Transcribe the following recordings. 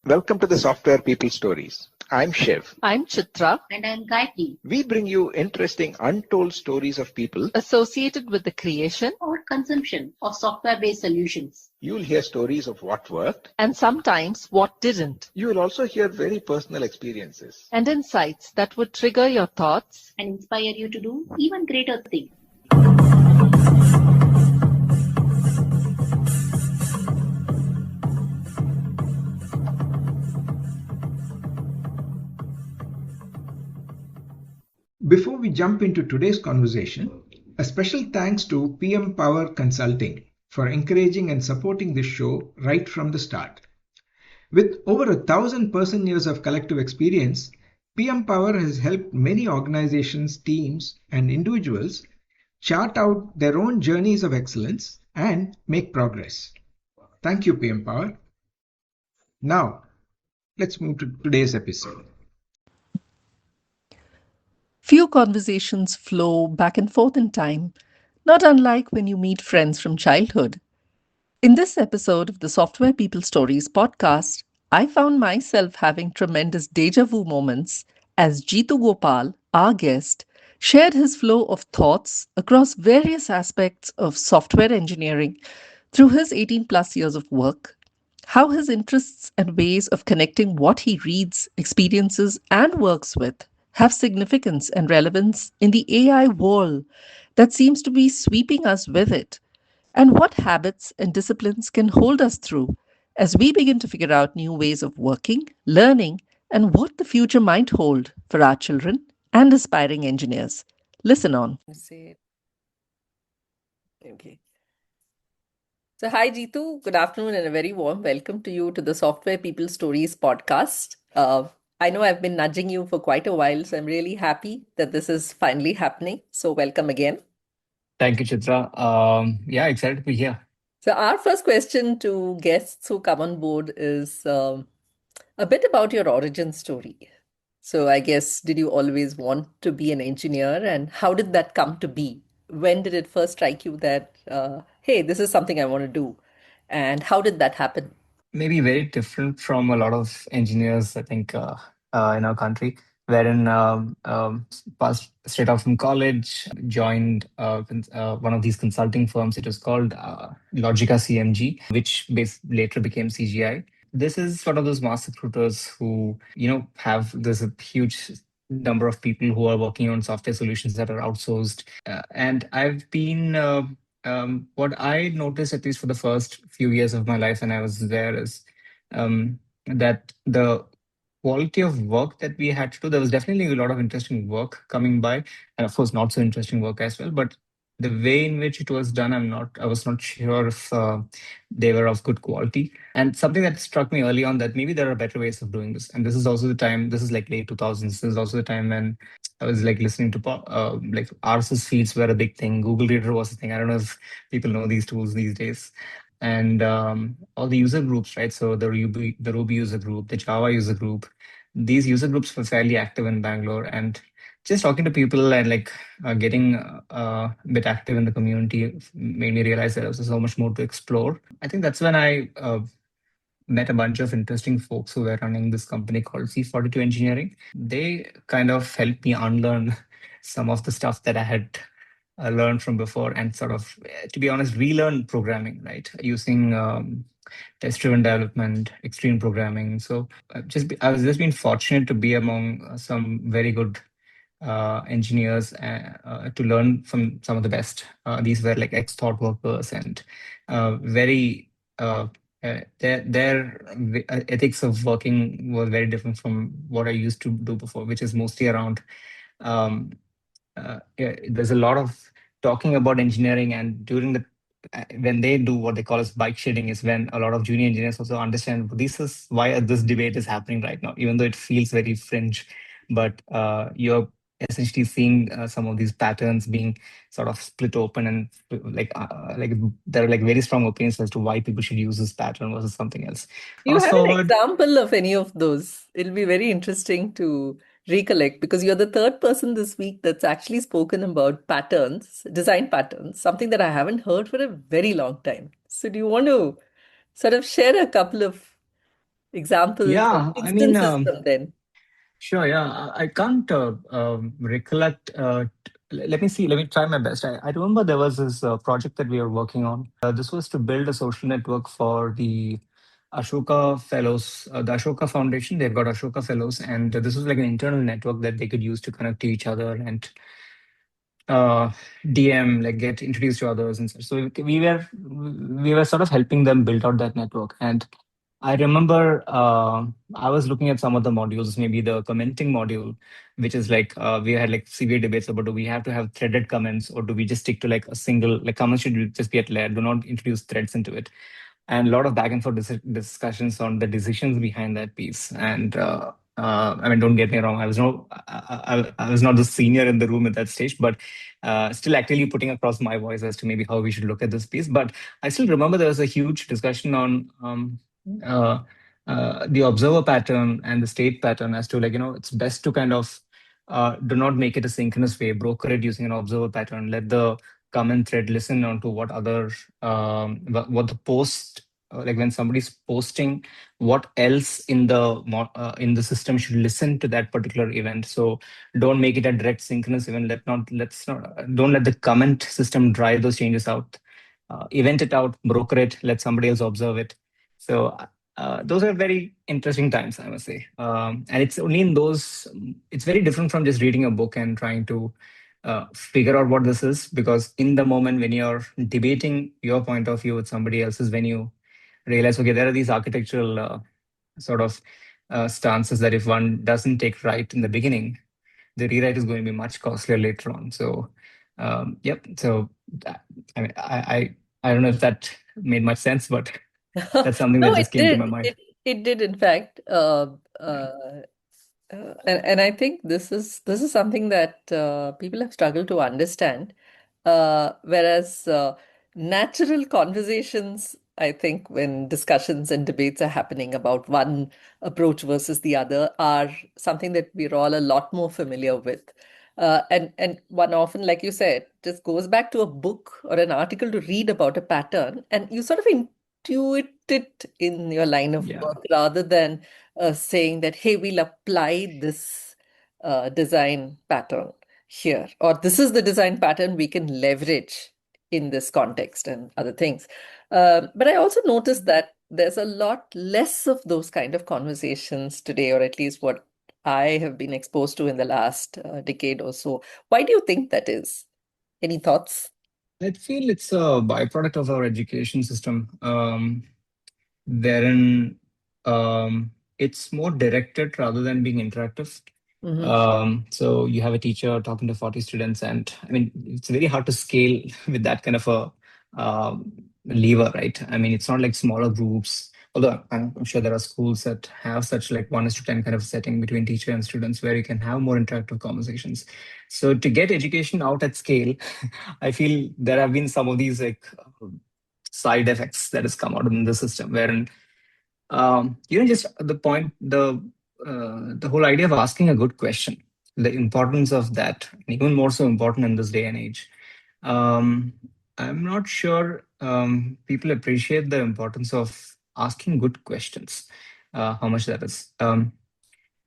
Welcome to the Software People Stories. I'm Shiv. I'm Chitra. And I'm Gayatri. We bring you interesting, untold stories of people Associated with the creation Or consumption of software-based solutions. You'll hear stories of what worked, and sometimes what didn't, you will also hear very personal experiences. and insights that would trigger your thoughts And inspire you to do even greater things. Before we jump into today's conversation, a special thanks to PM Power Consulting for encouraging and supporting this show right from the start. With over 1,000 person-years of collective experience, PM Power has helped many organizations, teams, and individuals chart out their own journeys of excellence and make progress. Thank you, PM Power. Now, let's move to today's episode. Few conversations flow back and forth in time, not unlike when you meet friends from childhood. In this episode of the Software People Stories podcast, I found myself having tremendous deja vu moments as Jithu Gopal, our guest, shared his flow of thoughts across various aspects of software engineering through his 18 plus years of work, how his interests and ways of connecting what he reads, experiences, and works with have significance and relevance in the AI wall that seems to be sweeping us with it, and what habits and disciplines can hold us through as we begin to figure out new ways of working, learning, and what the future might hold for our children and aspiring engineers. Listen on. Okay. So, hi, Jithu. Good afternoon and a very warm welcome to you to the Software People Stories podcast. I know I've been nudging you for quite a while, so I'm really happy that this is finally happening. So, welcome again. Thank you, Chitra. Excited to be here. So, our first question to guests who come on board is a bit about your origin story. So, I guess, did you always want to be an engineer, and how did that come to be? When did it first strike you that, hey, this is something I want to do? And how did that happen? Maybe very different from a lot of engineers, I think, in our country, wherein passed straight out from college, joined one of these consulting firms. It was called Logica CMG, which later became CGI. This is one of those mass recruiters who, have this huge number of people who are working on software solutions that are outsourced. And I've been what I noticed, at least for the first few years of my life when I was there, is that the quality of work that we had to do, there was definitely a lot of interesting work coming by, and of course, not so interesting work as well. But the way in which it was done, I was not sure if they were of good quality. And something that struck me early on, that maybe there are better ways of doing this. And this is also the time, this is like late 2000s. This is also the time when I was like listening to like RSS feeds were a big thing. Google Reader was a thing. I don't know if people know these tools these days. And all the user groups, right? So the Ruby user group, the Java user group, these user groups were fairly active in Bangalore. And just talking to people and like getting a bit active in the community made me realize that there was so much more to explore. I think that's when I met a bunch of interesting folks who were running this company called C42 Engineering. They kind of helped me unlearn some of the stuff that I had learned from before, and sort of, to be honest, relearn programming, right? Using test-driven development, extreme programming. So I was just been fortunate to be among some very good engineers to learn from some of the best. These were like ex-thought workers and very their ethics of working was very different from what I used to do before, which is mostly around. There's a lot of talking about engineering, and during the when they do what they call as bike shedding is when a lot of junior engineers also understand this is why this debate is happening right now, even though it feels very fringe. But you're essentially seeing some of these patterns being sort of split open, and like there are like very strong opinions as to why people should use this pattern versus something else. You have an example of any of those? It'll be very interesting to recollect, because you're the third person this week that's actually spoken about patterns, design patterns, something that I haven't heard for a very long time. So do you want to sort of share a couple of examples or Yeah, I mean, instances from then? sure. Yeah, I can't recollect. Let me see. Let me try my best. I remember there was this project that we were working on. This was to build a social network for the Ashoka Fellows, the Ashoka Foundation. They've got Ashoka Fellows, and this was like an internal network that they could use to connect to each other and uh, DM, like get introduced to others and such. So we were sort of helping them build out that network. And I remember I was looking at some of the modules, maybe the commenting module, which is like we had like severe debates about, do we have to have threaded comments, or do we just stick to like a single, like comments should just be at layer, do not introduce threads into it. And a lot of back and forth discussions on the decisions behind that piece. And I mean, don't get me wrong, I was not the senior in the room at that stage, but still actively putting across my voice as to maybe how we should look at this piece. But I still remember there was a huge discussion on uh, the observer pattern and the state pattern, as to, like, it's best to kind of do not make it a synchronous way, broker it using an observer pattern, let the comment thread listen on to what other what the post, like when somebody's posting, what else in the system should listen to that particular event. So don't make it a direct synchronous event. Let's not don't let the comment system drive those changes out. Event it out, broker it, let somebody else observe it. So those are very interesting times, I must say. And it's only in those, it's very different from just reading a book and trying to figure out what this is, because in the moment when you're debating your point of view with somebody else's, when you realize, okay, there are these architectural sort of stances that if one doesn't take right in the beginning, the rewrite is going to be much costlier later on. So yep, so I mean, I don't know if that made much sense, but that's something No, that it just came to my did. mind. It did, in fact. And I think this is something that people have struggled to understand. Whereas natural conversations, I think, when discussions and debates are happening about one approach versus the other, are something that we're all a lot more familiar with. And one often, like you said, just goes back to a book or an article to read about a pattern, and you sort of intuit it in your line of Yeah. work rather than saying that, hey, we'll apply this design pattern here, or this is the design pattern we can leverage in this context and other things. But I also noticed that there's a lot less of those kind of conversations today, or at least what I have been exposed to in the last decade or so. Why do you think that is? Any thoughts? I feel it's a byproduct of our education system, wherein it's more directed rather than being interactive. Hmm. So you have a teacher talking to 40 students, and I mean, it's very hard to scale with that kind of a lever, right? I mean, it's not like smaller groups. Although I'm sure there are schools that have such like 1:10 kind of setting between teacher and students where you can have more interactive conversations. So to get education out at scale, I feel there have been some of these like side effects that has come out in the system, wherein just the whole idea of asking a good question, the importance of that, and even more so important in this day and age. Um, I'm not sure people appreciate the importance of asking good questions. How much that is.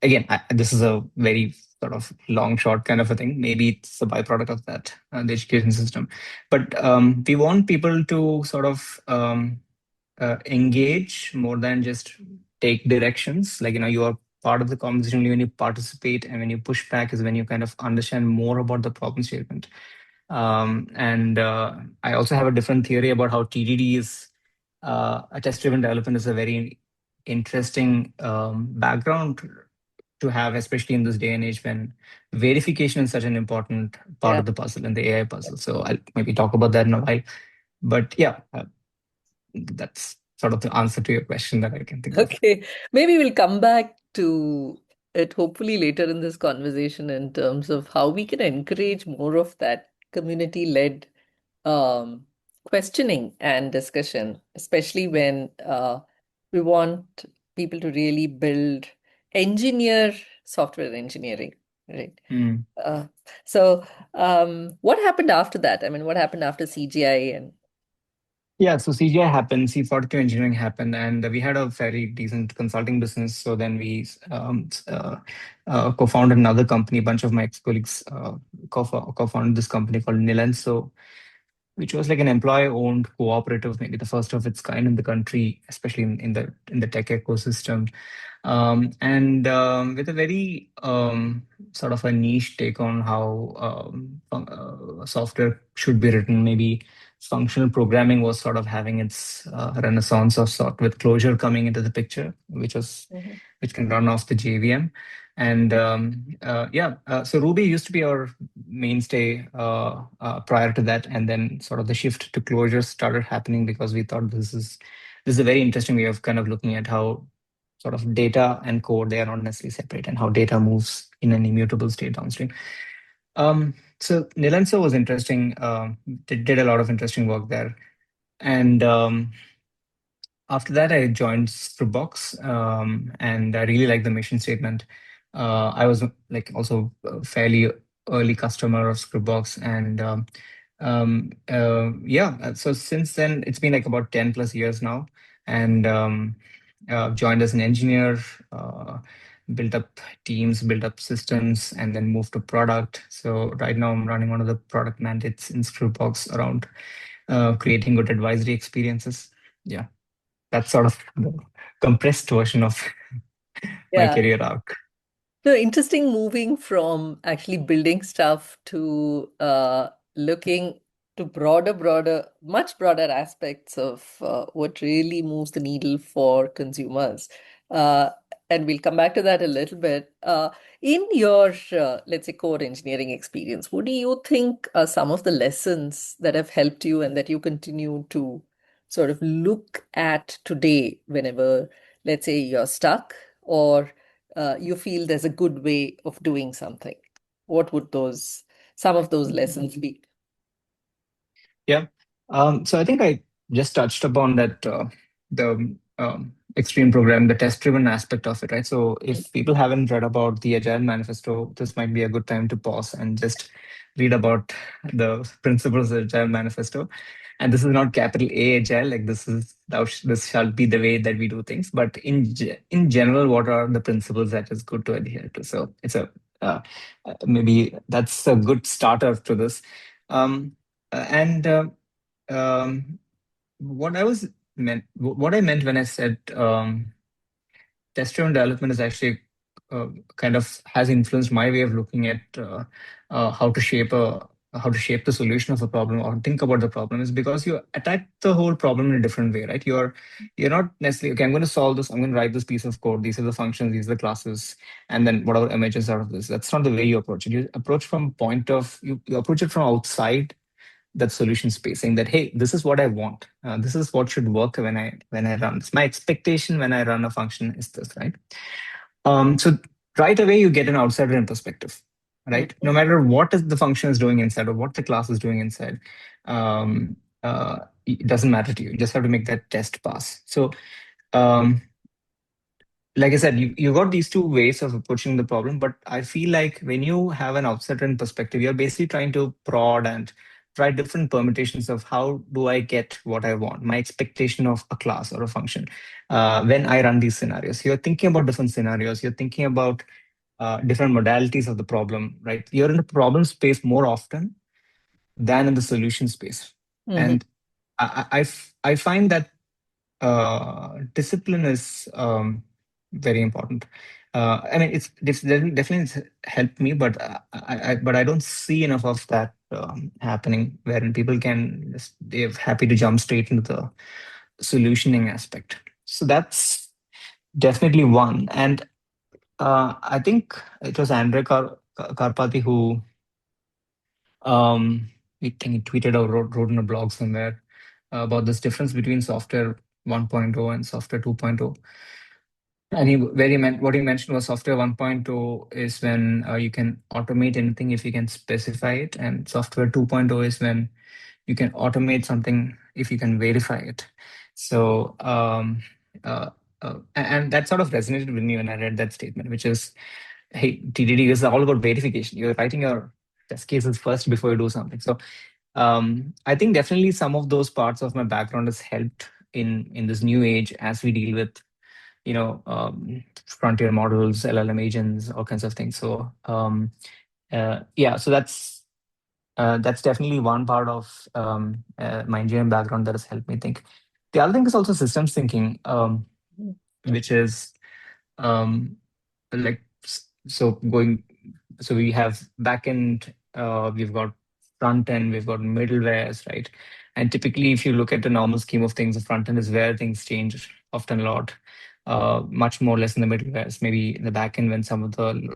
Again, this is a very sort of long short kind of a thing. Maybe it's a byproduct of that, the education system. But we want people to sort of engage more than just take directions. Like, you are part of the conversation only when you participate, and when you push back is when you kind of understand more about the problem statement. And I also have a different theory about how TDD is a test-driven development is a very interesting background to have, especially in this day and age when verification is such an important part Yeah. of the puzzle and the AI puzzle. So I'll maybe talk about that in a while. But yeah, that's sort of the answer to your question that I can think of. Okay, maybe we'll come back to it hopefully later in this conversation in terms of how we can encourage more of that community-led um, questioning and discussion, especially when we want people to really engineer software engineering, right? Mm. Uh, so what happened after that? I mean, what happened after CGI and Yeah, so CGI happened, C42 engineering happened, and we had a very decent consulting business. So then we co-founded another company. A bunch of my ex-colleagues co-founded this company called Nilenso, which was like an employee-owned cooperative, maybe the first of its kind in the country, especially in the tech ecosystem, and with a very sort of a niche take on how software should be written. Maybe functional programming was sort of having its renaissance of sort, with Clojure coming into the picture, Mhm. which can run off the JVM. And yeah, so Ruby used to be our mainstay prior to that, and then sort of the shift to Clojure started happening because we thought this is a very interesting way of kind of looking at how sort of data and code, they are not necessarily separate, and how data moves in an immutable state downstream. So Nilenso was interesting. Did a lot of interesting work there, and after that, I joined Scripbox, and I really liked the mission statement. I was like also a fairly early customer of Scriptbox, and yeah. So since then, it's been like about 10 plus years now, and joined as an engineer, uh, built up teams, built up systems, and then moved to product. So right now, I'm running one of the product mandates in Scriptbox around creating good advisory experiences. Yeah, that's sort of the compressed version of my Yeah. career arc. No, interesting moving from actually building stuff to looking to much broader aspects of what really moves the needle for consumers. Uh, and we'll come back to that a little bit. In your, let's say, core engineering experience, what do you think are some of the lessons that have helped you and that you continue to sort of look at today whenever, let's say, you're stuck or you feel there's a good way of doing something? What would some of those lessons be? Yeah. So I think I just touched upon that the extreme program, the test-driven aspect of it, right? So if people haven't read about the Agile Manifesto, this might be a good time to pause and just read about the principles of Agile Manifesto. And this is not capital A Agile, like this shall be the way that we do things. But in general, what are the principles that is good to adhere to? So it's uh, maybe that's a good starter to this. And what what I meant when I said test-driven development is actually kind of has influenced my way of looking at how to shape the solution of a problem or think about the problem, is because you attack the whole problem in a different way, right? You're not necessarily, okay, I'm going to solve this, I'm going to write this piece of code, these are the functions, these are the classes, and then whatever emerges out of this. That's not the way you approach it. You approach from you approach it from outside that solution space, saying that, hey, this is what I want, this is what should work when I run this, my expectation when I run a function is this, right? So right away you get an outsider in perspective, right? No Mhm. matter what is the function is doing inside or what the class is doing inside, um, it doesn't matter to you. You just have to make that test pass. So um, like I said, you got these two ways of approaching the problem, but I feel like when you have an outsider perspective, you're basically trying to prod and try different permutations of how do I get what I want, my expectation of a class or a function when I run these scenarios. You're thinking about different scenarios. You're thinking about different modalities of the problem, right? You're in the problem space more often than in the solution space, Mhm. and I find that discipline is very important. I mean, it's definitely helped me, but but I don't see enough of that happening, wherein people they're happy to jump straight into the solutioning aspect. So that's definitely one. And I think it was Andre Karpati who I think he tweeted or wrote in a blog somewhere about this difference between software 1.0 and software 2.0. And what he mentioned was software 1.0 is when you can automate anything if you can specify it, and software 2.0 is when you can automate something if you can verify it. So and that sort of resonated with me when I read that statement, which is, hey, TDD is all about verification. You're writing your test cases first before you do something. So I think definitely some of those parts of my background has helped in this new age as we deal with frontier models, LLM agents, all kinds of things. So yeah, so that's definitely one part of my engineering background that has helped me think. The other thing is also systems thinking, which is um, like so going. So we have backend, we've got front end, we've got middlewares, right? And typically, if you look at the normal scheme of things, the front end is where things change often a lot, much more less in the middlewares. Maybe in the back end, when some of the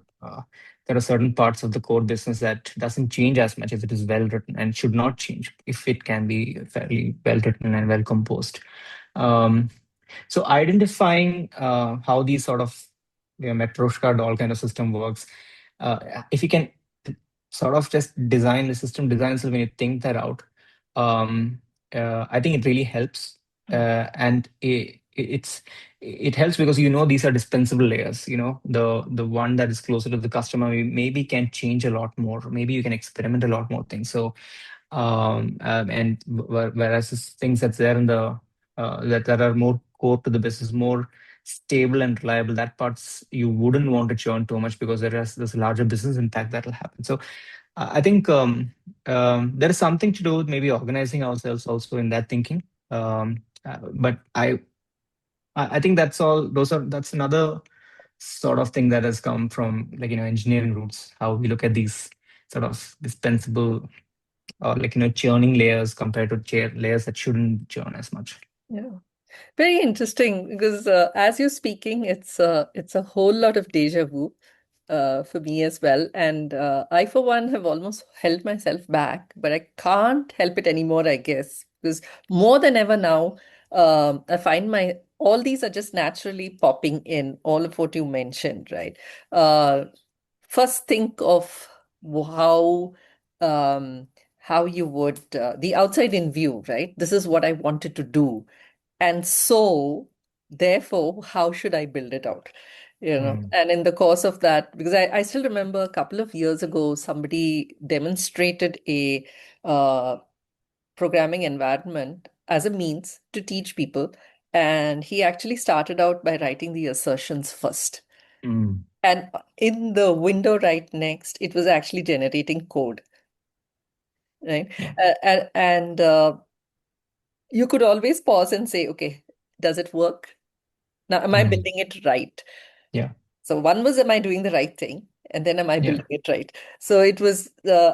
there are certain parts of the core business that doesn't change as much if it is well written and should not change if it can be fairly well written and well composed. Um, so identifying how these sort of Matryoshka doll kind of system works, if you can sort of just design the system design, so when you think that out, um, I think it really helps, and it helps because these are dispensable layers. The one that is closer to the customer maybe can change a lot more. Maybe you can experiment a lot more things. So and whereas things that's there in the that are more core to the business, more stable and reliable, that parts you wouldn't want to churn too much because there is this larger business impact that will happen. So I think there is something to do with maybe organizing ourselves also in that thinking. But I think that's another sort of thing that has come from engineering roots, how we look at these sort of dispensable or churning layers compared to layers that shouldn't churn as much. Yeah. Very interesting because as you're speaking, it's a whole lot of deja vu for me as well. And I, for one, have almost held myself back, but I can't help it anymore, I guess, because more than ever now, I find all these are just naturally popping in, all of what you mentioned, right? Uh, First, think of how um, how you would the outside in view, right? This is what I wanted to do, and so, therefore, how should I build it out? Mm. And in the course of that, because I still remember a couple of years ago, somebody demonstrated a uh, programming environment as a means to teach people. And he actually started out by writing the assertions first. Mm. And in the window right next, it was actually generating code, right? Yeah. And you could always pause and say, okay, does it work? Now, am I Mm. building it right? Yeah. So one was, am I doing the right thing? And then am I Yeah. building it right? So it was,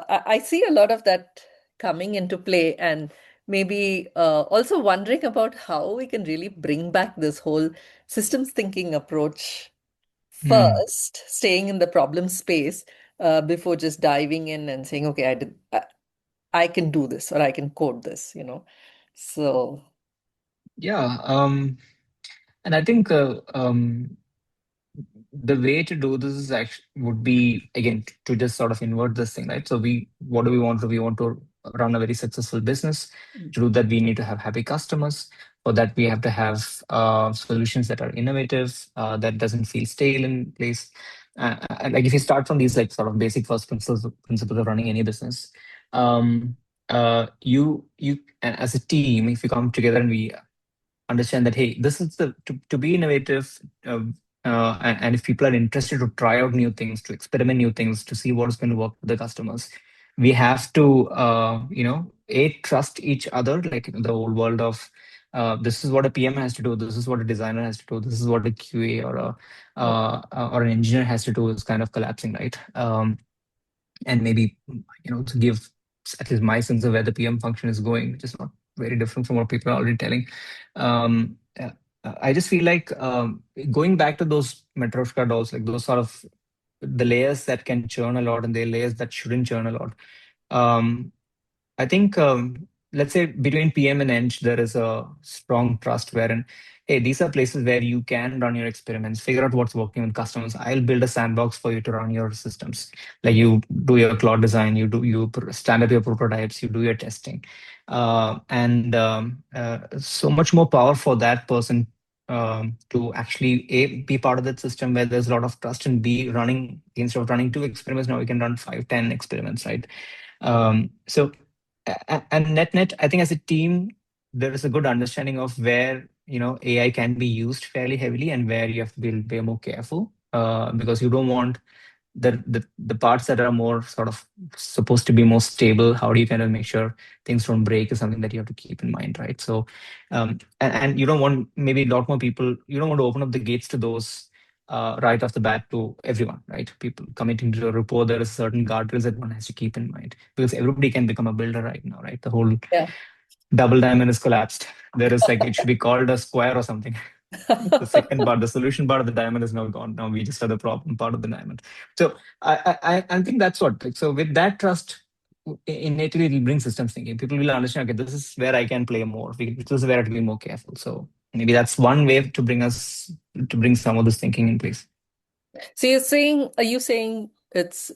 I see a lot of that coming into play, and maybe also wondering about how we can really bring back this whole systems thinking approach Mm. first, staying in the problem space before just diving in and saying, okay, I can do this or I can code this. So, Yeah. And I think the way to do this is actually would be again to just sort of invert this thing, right? So what do we want to? We want to run a very successful business. To do that, we need to have happy customers. For that, we have to have solutions that are innovative, that doesn't feel stale in place. Like if you start from these like sort of basic first principles of running any business, um, you as a team, if you come together and we understand that hey, this is to be innovative, and if people are interested to try out new things, to experiment new things, to see what is going to work with the customers, we have to trust each other, like the old world of this is what a PM has to do, this is what a designer has to do, this is what a QA yeah. or an engineer has to do, is kind of collapsing, right? And maybe to give at least my sense of where the PM function is going, which is not very different from what people are already telling. I just feel like going back to those Matryoshka dolls, like those sort of the layers that can churn a lot and the layers that shouldn't churn a lot. Um, I think, let's say between PM and Eng, there is a strong trust wherein, hey, these are places where you can run your experiments, figure out what's working with customers. I'll build a sandbox for you to run your systems. Like you do your cloud design, you stand up your prototypes, you do your testing, and so much more power for that person to actually A, be part of that system where there's a lot of trust, and B, running instead of running two experiments, now we can run 5, 10 experiments, right? So And net, I think as a team, there is a good understanding of where AI can be used fairly heavily and where you have to be way more careful, because you don't want the parts that are more sort of supposed to be more stable. How do you kind of make sure things don't break is something that you have to keep in mind, right? So, and you don't want, maybe a lot more people, you don't want to open up the gates to those right off the bat to everyone, right? People committing to a report, there is certain guardrails that one has to keep in mind, because everybody can become a builder right now, right? The whole Yeah. double diamond is collapsed. There is like, it should be called a square or something. The second part, the solution part of the diamond is now gone. Now we just have the problem part of the diamond. So I think that's what. Like, so with that trust, innately it will bring systems thinking. People will understand. Okay, this is where I can play more. This is where I have to be more careful. So maybe that's one way to bring some of this thinking in place. So are you saying it's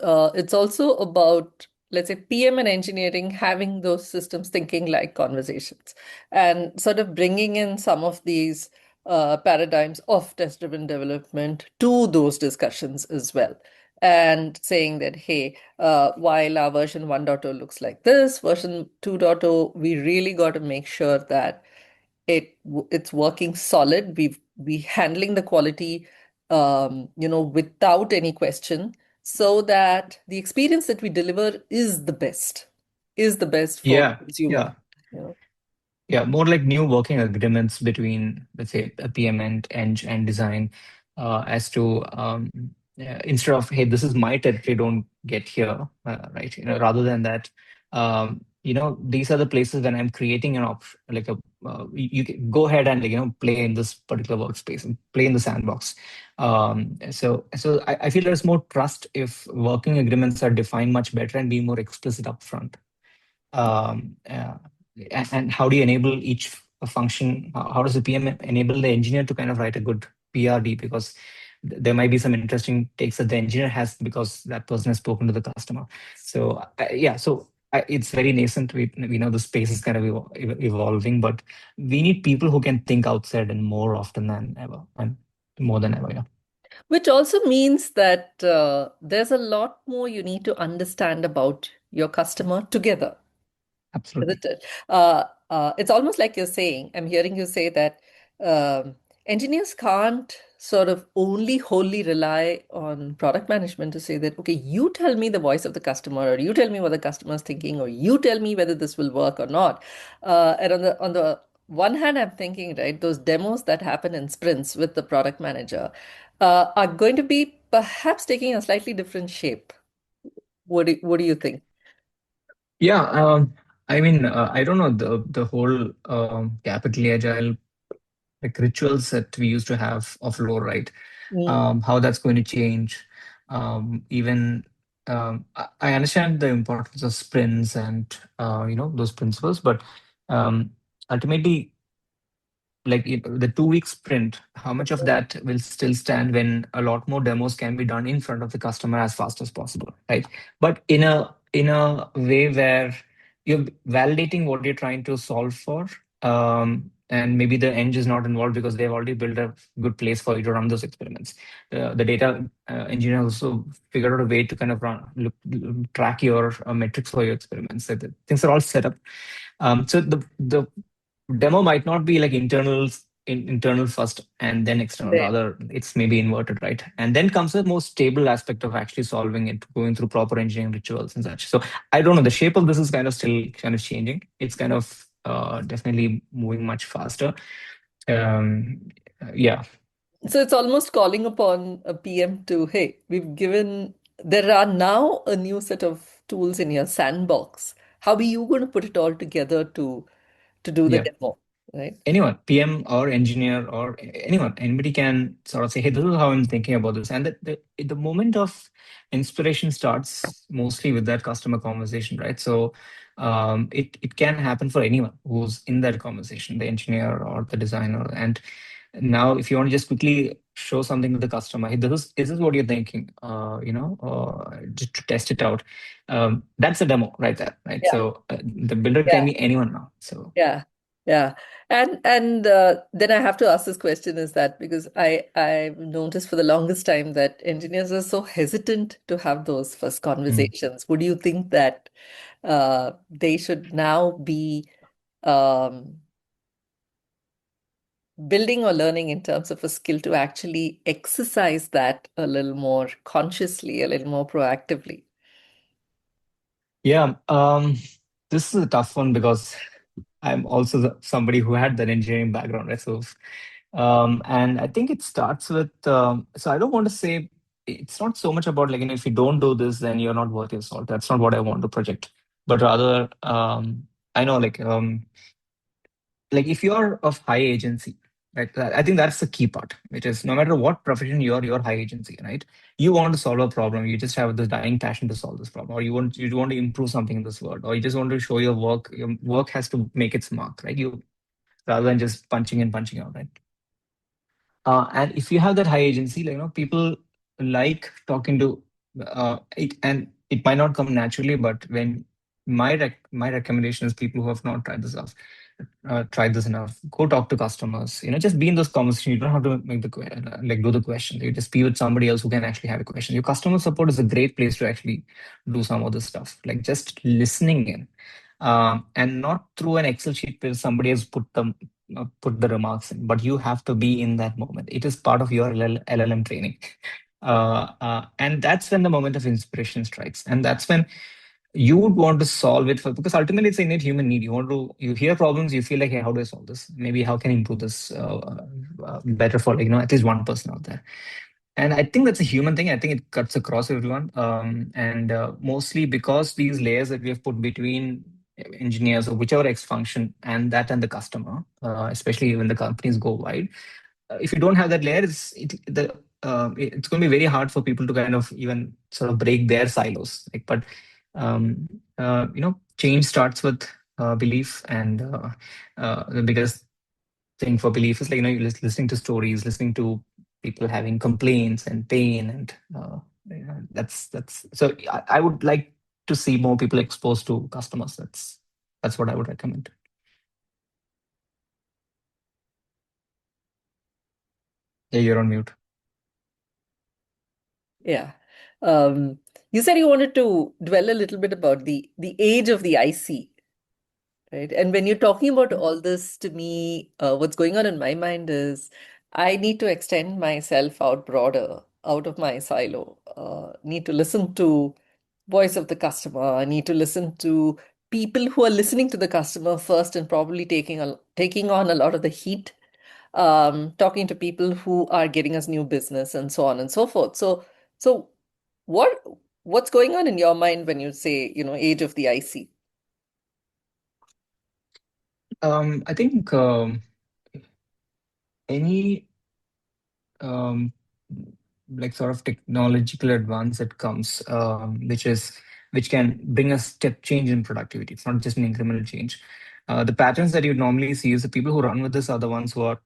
also about, let's say, PM and engineering having those systems thinking like conversations and sort of bringing in some of these paradigms of test-driven development to those discussions as well. And saying that, hey, while our version 1.0 looks like this, version 2.0, we really got to make sure that it's working solid. We handling the quality, without any question, so that the experience that we deliver is the best for the Yeah, consumer. yeah. Yeah, more like new working agreements between, let's say, a PM and design, as to instead of, hey, this is my territory, don't get here, right? Rather than that, these are the places when I'm creating an option, like you can go ahead and, like, play in this particular workspace and play in the sandbox. So I feel there's more trust if working agreements are defined much better and be more explicit upfront. um, uh, and how do you enable each function? How does the PM enable the engineer to kind of write a good PRD? Because there might be some interesting takes that the engineer has because that person has spoken to the customer. So yeah, so it's very nascent. We know the space is kind of evolving, but we need people who can think outside and more often than ever, and more than ever. Yeah, Which also means that there's a lot more you need to understand about your customer together. absolutely. Isn't it? It's almost like you're saying, I'm hearing you say that engineers can't sort of only wholly rely on product management to say that, okay, you tell me the voice of the customer, or you tell me what the customer is thinking, or you tell me whether this will work or not. And on the one hand, I'm thinking, right, those demos that happen in sprints with the product manager are going to be perhaps taking a slightly different shape. What do you think? Yeah, I mean, I don't know the whole capitally agile, like, rituals that we used to have of lore, right? Mm. How that's going to change. Even I understand the importance of sprints and those principles, but um, ultimately, like, the 2 week sprint, how much of that will still stand when a lot more demos can be done in front of the customer as fast as possible, right? But in a way where you're validating what you're trying to solve for, and maybe the edge is not involved because they've already built a good place for you to run those experiments. The data engineer also figured out a way to kind of track your metrics for your experiments. So the things are all set up. So the demo might not be like internal first and then external. There. Rather, it's maybe inverted, right? And then comes the more stable aspect of actually solving it, going through proper engineering rituals and such. So I don't know, the shape of this is kind of still kind of changing. It's kind of definitely moving much faster. um yeah. So it's almost calling upon a PM to, hey, there are now a new set of tools in your sandbox. How are you going to put it all together to do the Yeah, demo, right? anyone, PM or engineer or anyone, anybody can sort of say, hey, this is how I'm thinking about this. And the moment of inspiration starts mostly with that customer conversation, right? So it can happen for anyone who's in that conversation, the engineer or the designer. And now if you want to just quickly show something to the customer, hey, this is what you're thinking, just to test it out. That's a demo right there, right? Yeah, So the builder can yeah, be anyone now. So yeah. Yeah. And then I have to ask this question is that because I've noticed for the longest time that engineers are so hesitant to have those first Mm. conversations. Would you think that they should now be um, building or learning in terms of a skill to actually exercise that a little more consciously, a little more proactively? Yeah, this is a tough one because I'm also somebody who had that engineering background, right? So, and I think it starts with, so I don't want to say it's not so much about like, if you don't do this, then you're not worth your salt. That's not what I want to project. But rather, I know like if you're of high agency, right? I think that's the key part, which is no matter what profession you're high agency, right? You want to solve a problem, you just have this dying passion to solve this problem, or you want to improve something in this world, or you just want to show your work has to make its mark, right? You rather than just punching in, punching out, right? And if you have that high agency, like, people like talking to it, and it might not come naturally, but when my recommendation is people who have not tried this enough, go talk to customers. Just be in those conversations. You don't have to make like do the question. You just be with somebody else who can actually have a question. Your customer support is a great place to actually do some of this stuff, like just listening in, and not through an Excel sheet where somebody has put the remarks in, but you have to be in that moment. It is part of your LLM training. And that's when the moment of inspiration strikes. And that's when you would want to solve it because ultimately it's an innate human need. You hear problems, you feel like, hey, how do I solve this? Maybe how can I improve this better for at least one person out there. And I think that's a human thing. I think it cuts across everyone. And mostly because these layers that we have put between engineers or whichever X function and the customer, especially when the companies go wide, if you don't have that layer, it's going to be very hard for people to kind of even sort of break their silos. But change starts with belief, and the biggest thing for belief is you're listening to stories, listening to people having complaints and pain, and that's so I would like to see more people exposed to customers. That's what I would recommend. Yeah, you're on mute. Yeah. You said you wanted to dwell a little bit about the age of the IC, right? And when you're talking about all this to me, what's going on in my mind is I need to extend myself out broader, out of my silo. Need to listen to voice of the customer. I need to listen to people who are listening to the customer first and probably taking on a lot of the heat, talking to people who are getting us new business and so on and so forth. So what what's going on in your mind when you say, age of the IC? I think any um, like sort of technological advance that comes, which can bring a step change in productivity. It's not just an incremental change. The patterns that you normally see is the people who run with this are the ones who are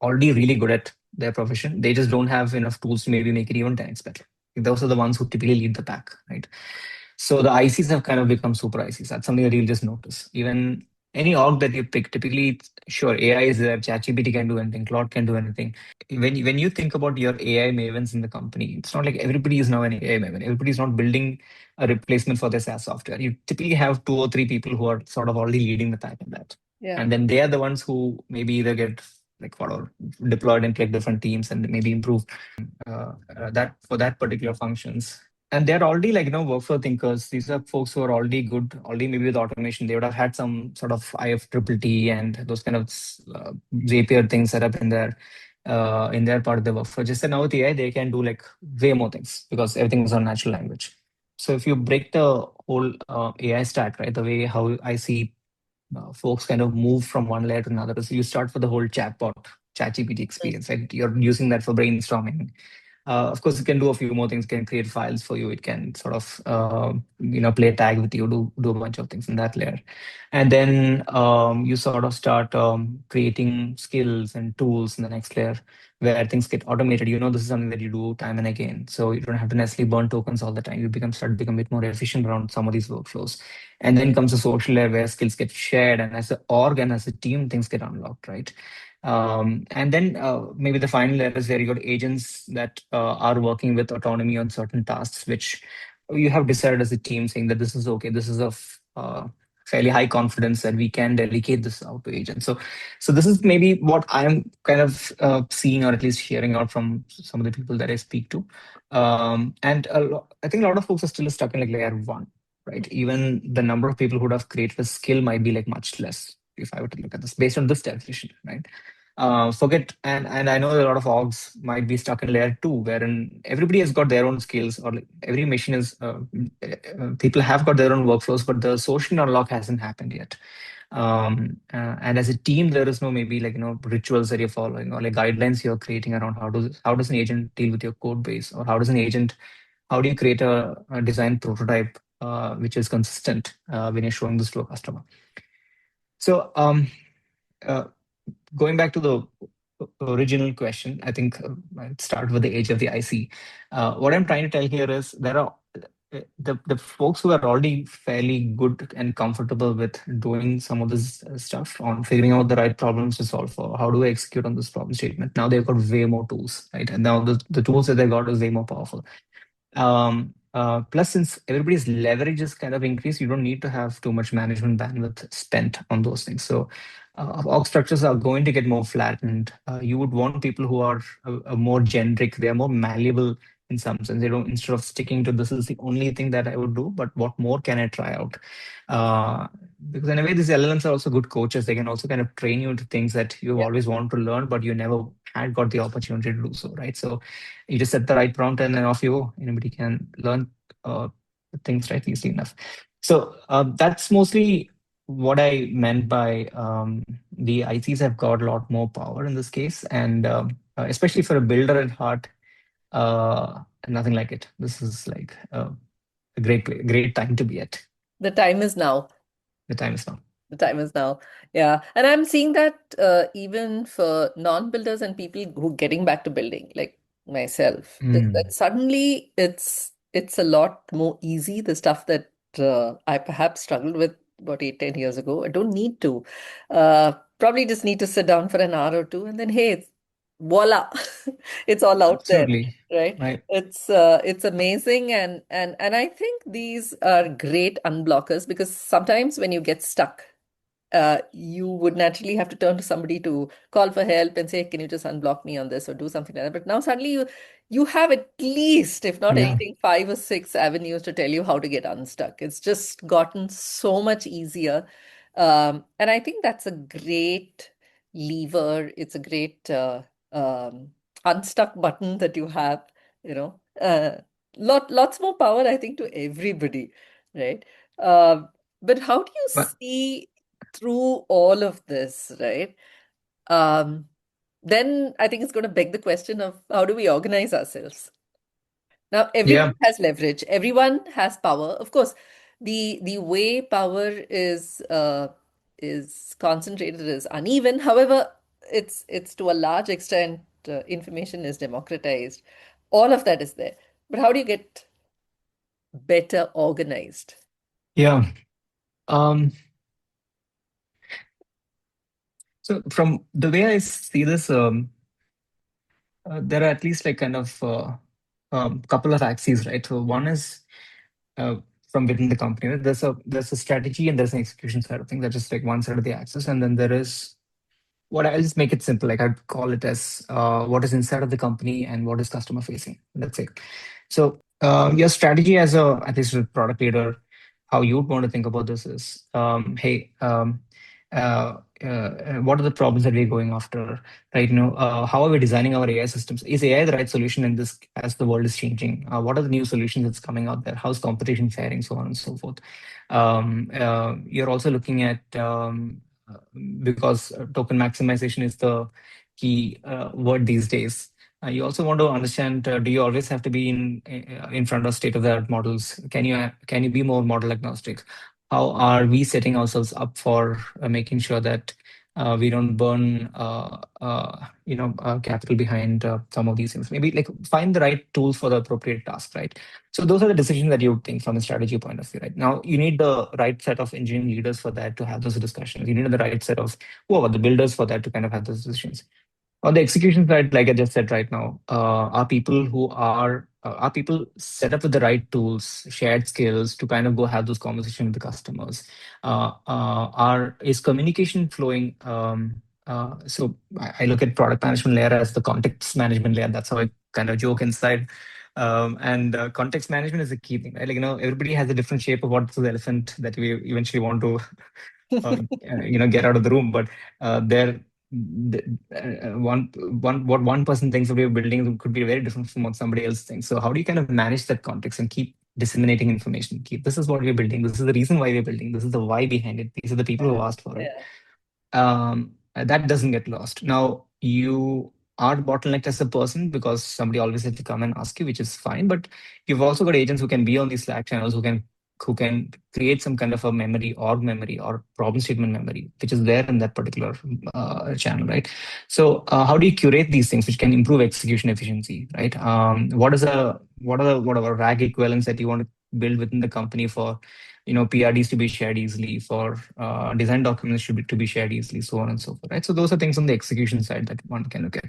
already really good at their profession. They just don't have enough tools to maybe make it even 10x better. Those are the ones who typically lead the pack, right? So the ICs have kind of become super ICs. That's something that you'll just notice. Even any org that you pick, typically, sure, AI is there, ChatGPT can do anything, Claude can do anything. When you think about your AI mavens in the company, it's not like everybody is now an AI maven. Everybody's not building a replacement for their SaaS software. You typically have two or three people who are sort of already leading the pack in that. Yeah. And then they are the ones who maybe either get like whatever deployed into like different teams and maybe improve that for that particular functions. And they're already workflow thinkers. These are folks who are already good, already maybe with automation. They would have had some sort of IFTTT and those kind of Zapier things set up in their part of the workflow. Just that now with AI, they can do like way more things because everything is on natural language. So if you break the whole AI stack, right, the way how I see folks kind of move from one layer to another. So you start with the whole ChatGPT experience, right? You're using that for brainstorming. Of course, it can do a few more things. It can create files for you. It can sort of play tag with you, do a bunch of things in that layer, and then you sort of start creating skills and tools in the next layer where things get automated. This is something that you do time and again, so you don't have to necessarily burn tokens all the time. You start to become a bit more efficient around some of these workflows, and then comes a social layer where skills get shared, and as an org and as a team, things get unlocked, right? And then maybe the final layer is where you got agents that are working with autonomy on certain tasks, which you have decided as a team, saying that this is okay. This is of fairly high confidence that we can delegate this out to agents. So this is maybe what I'm kind of seeing, or at least hearing out from some of the people that I speak to. And I think a lot of folks are still stuck in like layer one, right? Even the number of people who would have created a skill might be like much less if I were to look at this based on this definition, right? And I know a lot of orgs might be stuck in layer two, wherein everybody has got their own skills, or like every machine is people have got their own workflows, but the social unlock hasn't happened yet. And as a team, there is no maybe like rituals that you're following, or like guidelines you're creating around how does an agent deal with your code base, or how do you create a design prototype which is consistent when you're showing this to a customer. So uh, going back to the original question, I think I'd start with the age of the IC. What I'm trying to tell here is there are the folks who are already fairly good and comfortable with doing some of this stuff on figuring out the right problems to solve for. How do I execute on this problem statement? Now they've got way more tools, right? And now the tools that they've got is way more powerful. Plus, since everybody's leverage is kind of increased, you don't need to have too much management bandwidth spent on those things. So org structures are going to get more flattened. You would want people who are more generic. They are more malleable in some sense. They don't, instead of sticking to this is the only thing that I would do, but what more can I try out? Because in a way, these LLMs are also good coaches. They can also kind of train you into things that you've always wanted to learn, but you never had got the opportunity to do so, right? So you just set the right prompt and then off you go. Anybody can learn things right easily enough. So that's mostly what I meant by the ICs have got a lot more power in this case, and especially for a builder at heart, nothing like it. This is like a great time to be at. The time is now. The time is now. The time is now. Yeah. And I'm seeing that even for non-builders and people who are getting back to building, like myself, that suddenly it's a lot more easy. The stuff that I perhaps struggled with about 8-10 years ago, I don't need to. Probably just need to sit down for an hour or two, and then hey, voila, it's all out Absolutely. there, right? Right. It's amazing, and I think these are great unblockers, because sometimes when you get stuck, you would naturally have to turn to somebody to call for help and say, can you just unblock me on this or do something like that? But now suddenly you have at least, if not Yeah. anything, 5 or 6 avenues to tell you how to get unstuck. It's just gotten so much easier. And I think that's a great lever. It's a great unstuck button that you have, lots more power, I think, to everybody, right? But how do you But see through all of this, right? Then I think it's going to beg the question of how do we organize ourselves? Now, everyone has leverage, everyone has power. Of course, the way power is concentrated is uneven. However, it's to a large extent information is democratized. All of that is there. But how do you get better organized? Yeah. So from the way I see this, there are at least like kind of couple of axes, right? So one is from within the company. Right? There's a strategy and there's an execution side of things. That's just like one side of the axis, and then there is what I'll just make it simple. Like I'd call it as what is inside of the company and what is customer facing. That's it. So your strategy as at least a product leader, how you'd want to think about this is, hey, what are the problems that we're going after, right? How are we designing our AI systems? Is AI the right solution in this as the world is changing? What are the new solutions that's coming out there? How's competition faring, so on and so forth. You're also looking at because token maximization is the key word these days. You also want to understand, do you always have to be in front of state-of-the-art models? Can you be more model agnostic? How are we setting ourselves up for making sure that we don't burn capital behind some of these things? Maybe like find the right tools for the appropriate task, right? So those are the decisions that you would think from a strategy point of view, right? Now you need the right set of engineering leaders for that to have those discussions. You need the right set of who are the builders for that to kind of have those decisions. On the execution side, like I just said right now, are people set up with the right tools, shared skills to kind of go have those conversations with the customers? Are is communication flowing? So I look at product management layer as the context management layer. That's how I kind of joke inside. And context management is a key thing, right? Like, everybody has a different shape of what's the elephant that we eventually want to get out of the room. But there, what one person thinks of your building could be very different from what somebody else thinks. So how do you kind of manage that context and keep disseminating information? Keep this is what we're building. This is the reason why we're building. This is the why behind it. These are the people who asked for it. That doesn't get lost. Now you are bottlenecked as a person because somebody always has to come and ask you, which is fine. But you've also got agents who can be on these Slack channels who can create some kind of a org memory or problem statement memory, which is there in that particular channel, right? So how do you curate these things, which can improve execution efficiency, right? What are the RAG equivalents that you want to build within the company for, PRDs to be shared easily, for design documents to be shared easily, so on and so forth, right? So those are things on the execution side that one can look at.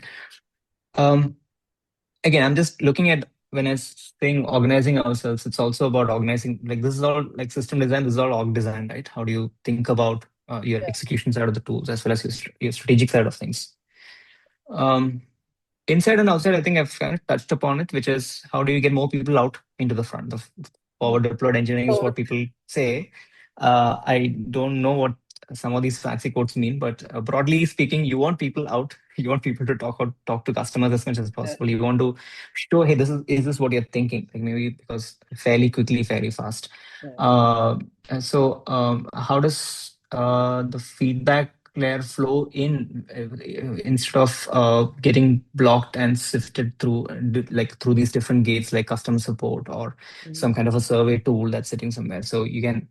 Again, I'm just looking at when I'm saying organizing ourselves, it's also about organizing. Like this is all like system design. This is all org design, right? How do you think about your execution side of the tools as well as your strategic side of things? Inside and outside, I think I've kind of touched upon it, which is how do you get more people out into the front? The forward deployed engineering is what people say. I don't know what some of these fancy quotes mean, but broadly speaking, you want people out. You want people to talk to customers as much as possible. You want to show, hey, is this what you're thinking? Like maybe because fairly quickly, fairly fast. And so, how does the feedback layer flow in instead of getting blocked and sifted through through these different gates like customer support or some kind of a survey tool that's sitting somewhere? So you can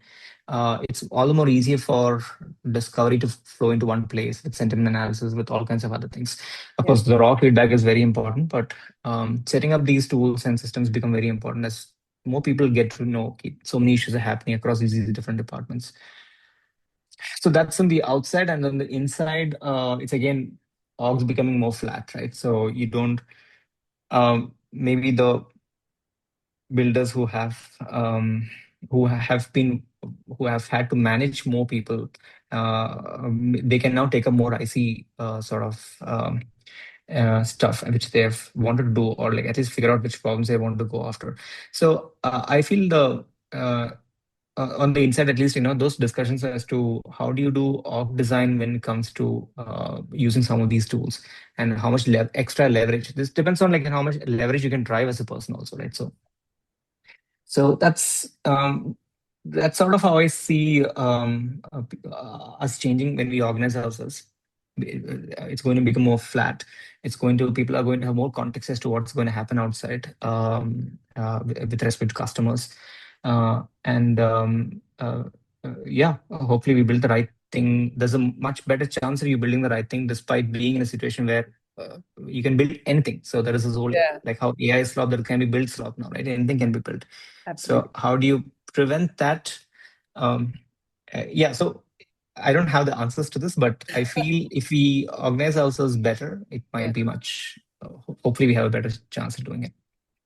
it's all the more easier for discovery to flow into one place with sentiment analysis, with all kinds of other things. Of course, the raw feedback is very important, but setting up these tools and systems become very important as more people get to know, okay, so many issues are happening across these different departments. So that's on the outside, and on the inside, it's again orgs becoming more flat, right? So you don't maybe the builders who have had to manage more people, they can now take a more icy sort of stuff which they've wanted to do, or like at least figure out which problems they want to go after. So I feel on the inside, at least, those discussions as to how do you do org design when it comes to using some of these tools, and how much extra leverage. This depends on like how much leverage you can drive as a person also, right? So that's sort of how I see us changing when we organize ourselves. It's going to become more flat. People are going to have more context as to what's going to happen outside with respect to customers. Yeah, hopefully we build the right thing. There's a much better chance of you building the right thing despite being in a situation where you can build anything. So there is this whole like how AI is slop that can be built slop now, right? Anything can be built. Absolutely. So how do you prevent that? So I don't have the answers to this, but I feel if we organize ourselves better, it might be much. Hopefully, we have a better chance of doing it.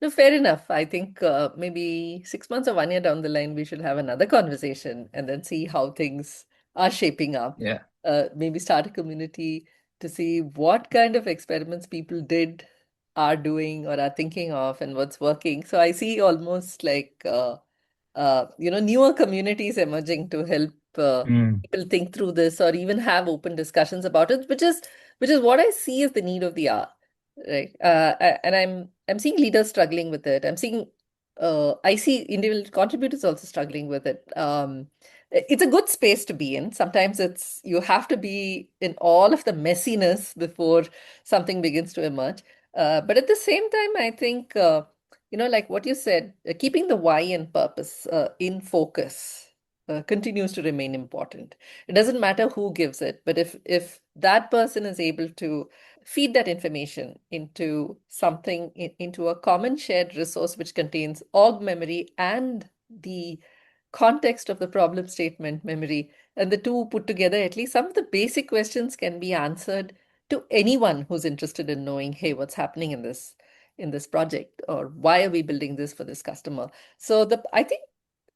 No, fair enough. I think maybe 6 months or 1 year down the line, we should have another conversation and then see how things are shaping up. Yeah. Maybe start a community to see what kind of experiments people are doing, or are thinking of, and what's working. So I see almost like newer communities emerging to help people think through this, or even have open discussions about it, which is what I see as the need of the hour, right? And I'm seeing leaders struggling with it. I see individual contributors also struggling with it. It's a good space to be in. Sometimes you have to be in all of the messiness before something begins to emerge. But at the same time, I think, like what you said, keeping the why and purpose in focus continues to remain important. It doesn't matter who gives it, but if that person is able to feed that information into something, into a common shared resource which contains org memory and the context of the problem statement memory, and the two put together, at least some of the basic questions can be answered to anyone who's interested in knowing, hey, what's happening in this project, or why are we building this for this customer? So I think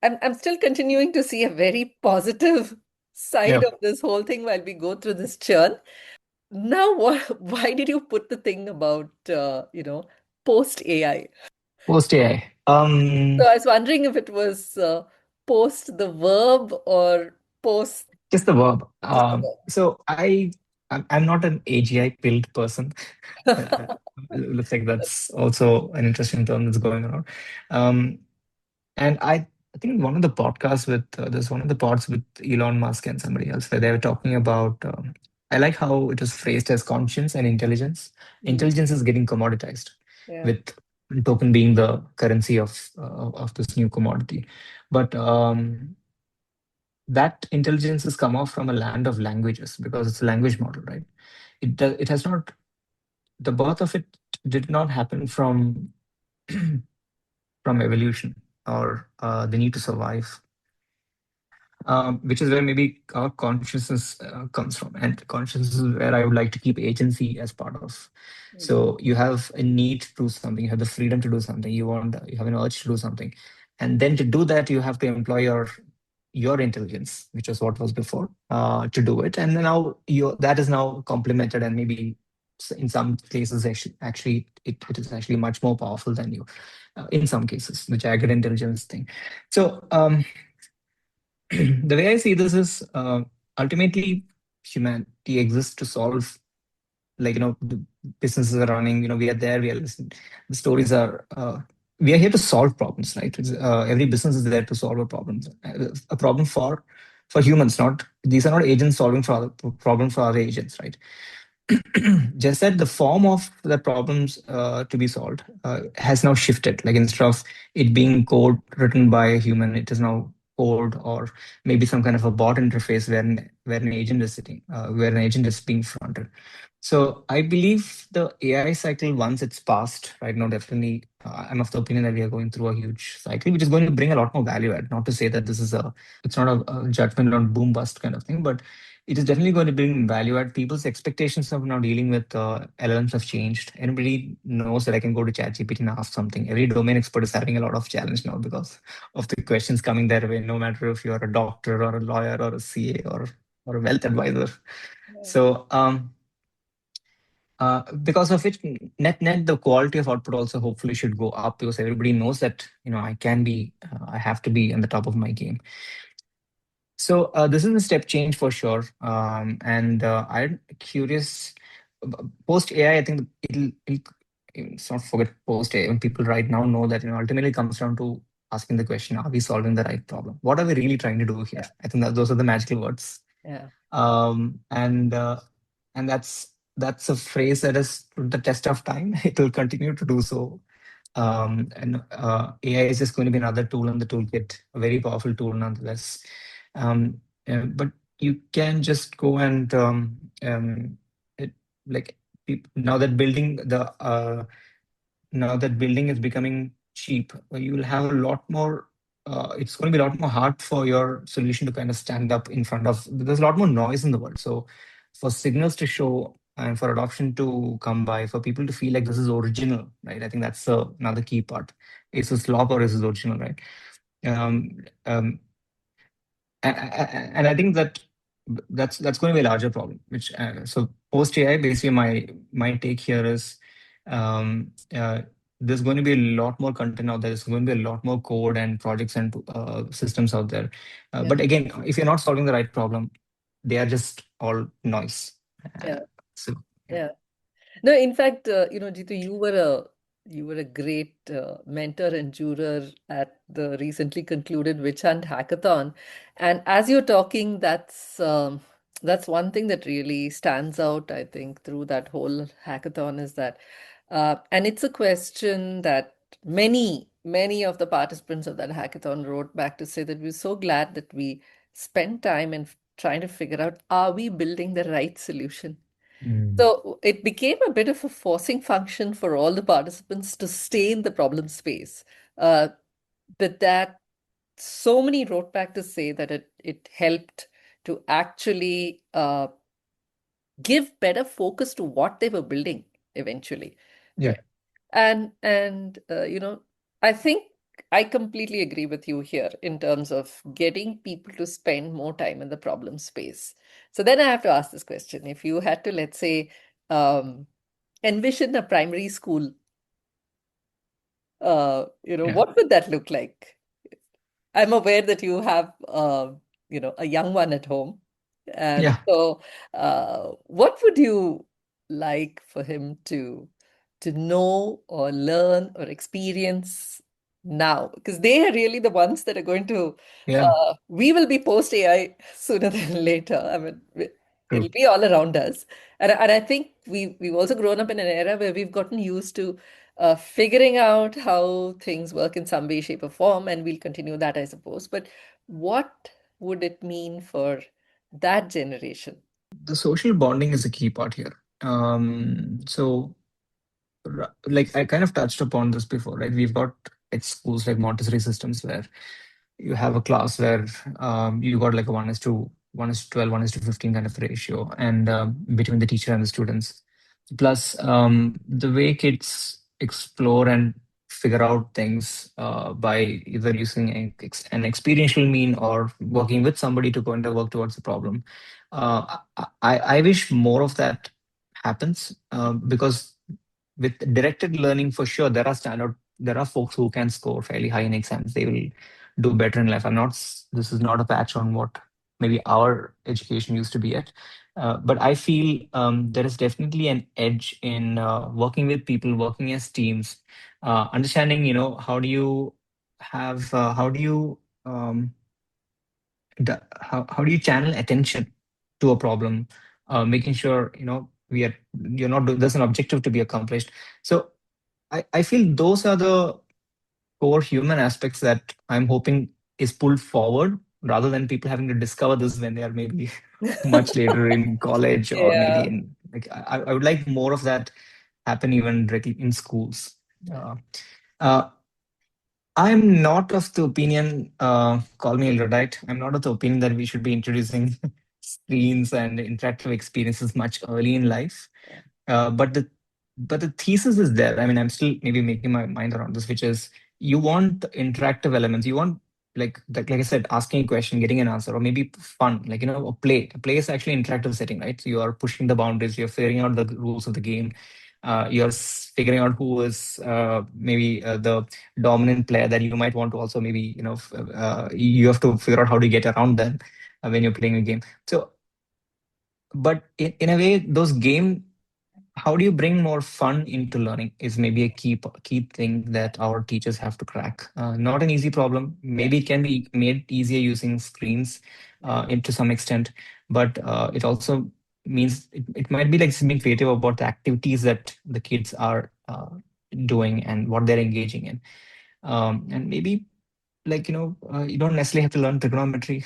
I'm still continuing to see a very positive side Yeah. of this whole thing while we go through this churn. Now, why did you put the thing about post AI? Post AI. So I was wondering if it was post the verb or post Just the verb. just the verb. I'm not an AGI build person. Uh, Looks like that's also an interesting term that's going around. Um, and I think one of the podcasts with there's one of the pods with Elon Musk and somebody else where they were talking about. I like how it was phrased as conscience and intelligence. Mm, Intelligence is getting commoditized, yeah. with token being the currency of this new commodity. But that intelligence has come off from a land of languages because it's a language model, right? It has not, the birth of it did not happen from from evolution or the need to survive, which is where maybe our consciousness comes from. And consciousness is where I would like to keep agency as part of. Mm, So you have a need to do something, you have the freedom to do something, you have an urge to do something. And then to do that, you have to employ your intelligence, which was what was before, to do it. And then now that is now complemented, and maybe in some cases actually it is actually much more powerful than you, in some cases, the jagged intelligence thing. So the way I see this is, ultimately humanity exists to solve, like, the businesses are running, we are there, we are listening, the stories are, we are here to solve problems, right? Every business is there to solve a problem for humans. Not, these are not agents solving for other problems for other agents, right? Just that the form of the problems to be solved has now shifted. Like, instead of it being code written by a human, it is now code, or maybe some kind of a bot interface where an agent is sitting, where an agent is being fronted. So I believe the AI cycle, once it's passed, right now, definitely, I'm of the opinion that we are going through a huge cycle, which is going to bring a lot more value add. Not to say that it's not a judgment on boom bust kind of thing, but it is definitely going to bring value add. People's expectations of now dealing with LLMs have changed. Anybody knows that I can go to ChatGPT and ask something. Every domain expert is having a lot of challenge now because of the questions coming their way, no matter if you're a doctor or a lawyer or a CA or a wealth advisor. So, because of which, net the quality of output also hopefully should go up, because everybody knows that, I have to be on the top of my game. So this is a step change for sure. And I'm curious, post AI, I think let's not forget post AI. When people right now know that, ultimately it comes down to asking the question: are we solving the right problem? What are we really trying to do here? Yeah. I think that those are the magical words. Yeah. And that's a phrase that has stood the test of time. It will continue to do so. And AI is just going to be another tool in the toolkit, a very powerful tool nonetheless. But you can just go and it, like now that building is becoming cheap, you will have a lot more. It's going to be a lot more hard for your solution to kind of stand up in front of. There's a lot more noise in the world, so for signals to show and for adoption to come by, for people to feel like this is original, right? I think that's another key part. Is this slop or is this original, right? Um, um, and I think that's going to be a larger problem. Which so post AI, basically my take here is, there's going to be a lot more content out there. There's going to be a lot more code and projects and systems out there. Yeah. But again, if you're not solving the right problem, they are just all noise. Yeah. So Yeah. No, in fact, Jithu, you were a great mentor and juror at the recently concluded Witch Hunt Hackathon. And as you're talking, that's one thing that really stands out, I think, through that whole hackathon is that And it's a question that many of the participants of that hackathon wrote back to say that we're so glad that we spent time in trying to figure out, are we building the right solution? Mm. So it became a bit of a forcing function for all the participants to stay in the problem space. Uh, but that so many wrote back to say that it helped to actually give better focus to what they were building eventually, Yeah. right? And I think I completely agree with you here in terms of getting people to spend more time in the problem space. So then I have to ask this question. If you had to, let's say, um, envision a primary school, Yeah. what would that look like? I'm aware that you have, a young one at home. And Yeah. so, what would you like for him to know or learn or experience now? Because they are really the ones that are going to, Yeah. we will be post AI sooner than later. I mean, it'll True. be all around us. And I think we've also grown up in an era where we've gotten used to figuring out how things work in some way, shape, or form, and we'll continue that, I suppose. But what would it mean for that generation? The social bonding is a key part here. So like I kind of touched upon this before, right? We've got like schools like Montessori systems where you have a class where you got like a 1:12, 1:15 kind of ratio, and between the teacher and the students. Plus, the way kids explore and figure out things by either using an experiential mean or working with somebody to go and work towards the problem. I wish more of that happens because with directed learning, for sure, there are folks who can score fairly high in exams. They will do better in life. This is not a patch on what maybe our education used to be at. But I feel there is definitely an edge in working with people, working as teams, understanding, how do you, how do you channel attention to a problem, making sure, you're not, there's an objective to be accomplished. So I feel those are the core human aspects that I'm hoping is pulled forward rather than people having to discover this when they are maybe much later in college or maybe Yeah. in like I would like more of that happen even directly in schools. Uh, uh, I'm not of the opinion, call me a Luddite, I'm not of the opinion that we should be introducing screens and interactive experiences much early in life. But the thesis is there. I mean, I'm still maybe making my mind around this, which is you want interactive elements. You want like I said, asking a question, getting an answer, or maybe fun, like a play. A play is actually an interactive setting, right? So you are pushing the boundaries. You're figuring out the rules of the game. You're figuring out who is maybe the dominant player that you might want to also maybe you have to figure out how to get around them when you're playing a game. So, but in a way, those game how do you bring more fun into learning is maybe a key thing that our teachers have to crack. Not an easy problem. Yeah. Maybe it can be made easier using screens to some extent, but it also means it might be like being creative about the activities that the kids are doing and what they're engaging in. And maybe you don't necessarily have to learn trigonometry